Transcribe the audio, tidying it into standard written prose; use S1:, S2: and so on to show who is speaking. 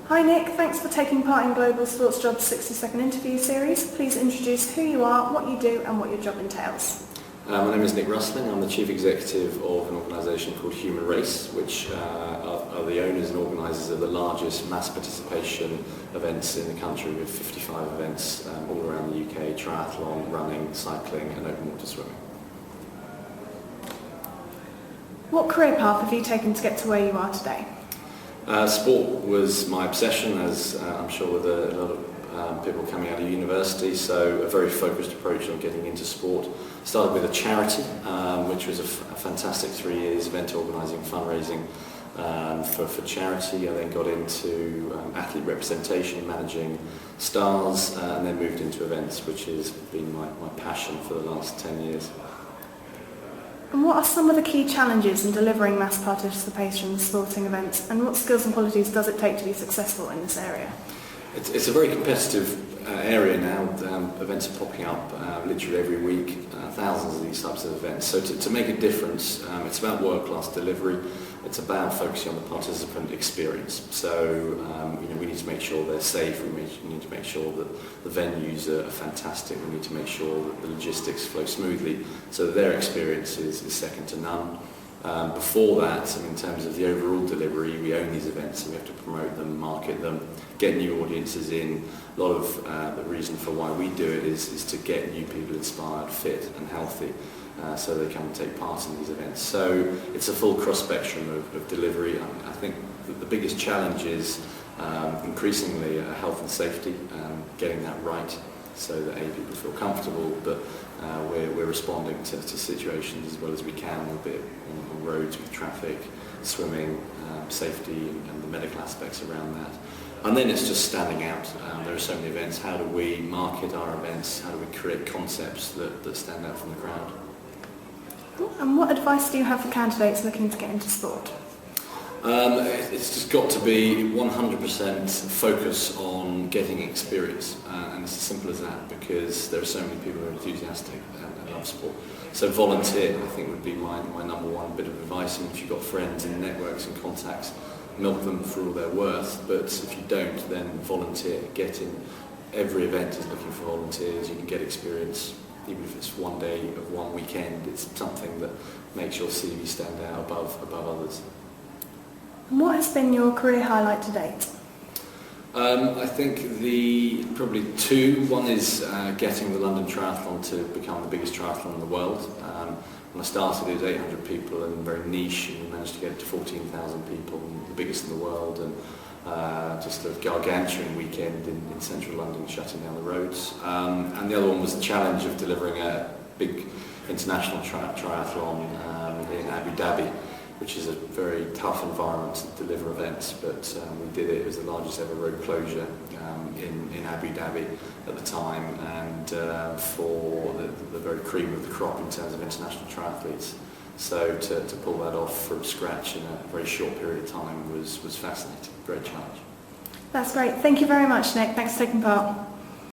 S1: Hi Nick, thanks for taking part in Global Sports Jobs 60-second interview series. Please introduce who you are, what you do and what your job entails.
S2: My name is Nick Rusling. I'm the Chief Executive of an organisation called Human Race, which are the owners and organisers of the largest mass participation events in the country, with 55 events all around the UK: triathlon, running, cycling and open water swimming.
S1: What career path have you taken to get to where you are today?
S2: Sport was my obsession, as I'm sure with a lot of people coming out of university, so a very focused approach on getting into sport. Started with a charity, which was a fantastic 3 years, event organising, fundraising for charity. I then got into athlete representation, managing stars, and then moved into events, which has been my passion for the last 10 years.
S1: And what are some of the key challenges in delivering mass participation in sporting events, and what skills and qualities does it take to be successful in this area?
S2: It's a very competitive area now. Events are popping up literally every week, thousands of these types of events. So to make a difference, it's about world-class delivery. It's about focusing on the participant experience. So we need to make sure they're safe. We need to make sure that the venues are fantastic. We need to make sure that the logistics flow smoothly, so that their experience is second to none. Before that, in terms of the overall delivery, we own these events, so we have to promote them, market them, get new audiences in. A lot of the reason for why we do it is to get new people inspired, fit and healthy, so they can take part in these events. So it's a full cross spectrum of delivery. I think that the biggest challenge is increasingly health and safety, getting that right, so that people feel comfortable, but we're responding to situations as well as we can, a bit on roads with traffic, swimming, safety and the medical aspects around that. And then it's just standing out. There are so many events. How do we market our events? How do we create concepts that stand out from the crowd?
S1: And what advice do you have for candidates looking to get into sport?
S2: It's just got to be 100% focus on getting experience, and it's as simple as that, because there are so many people who are enthusiastic and love sport. So volunteer, I think, would be my number one bit of advice. And if you've got friends and networks and contacts, milk them for all they're worth, but if you don't, then volunteer. Get in. Every event is looking for volunteers. You can get experience, even if it's one day of one weekend. It's something that makes your CV stand out above others.
S1: And what has been your career highlight to date?
S2: I think probably two. One is getting the London Triathlon to become the biggest triathlon in the world. When I started, it was 800 people and very niche, and we managed to get it to 14,000 people, and the biggest in the world, and just a gargantuan weekend in central London, shutting down the roads. And the other one was the challenge of delivering a big international triathlon in Abu Dhabi, which is a very tough environment to deliver events, but we did it. It was the largest ever road closure in Abu Dhabi at the time, and for the very cream of the crop in terms of international triathletes. So to pull that off from scratch in a very short period of time was fascinating. Great challenge.
S1: That's great. Thank you very much, Nick. Thanks for taking part.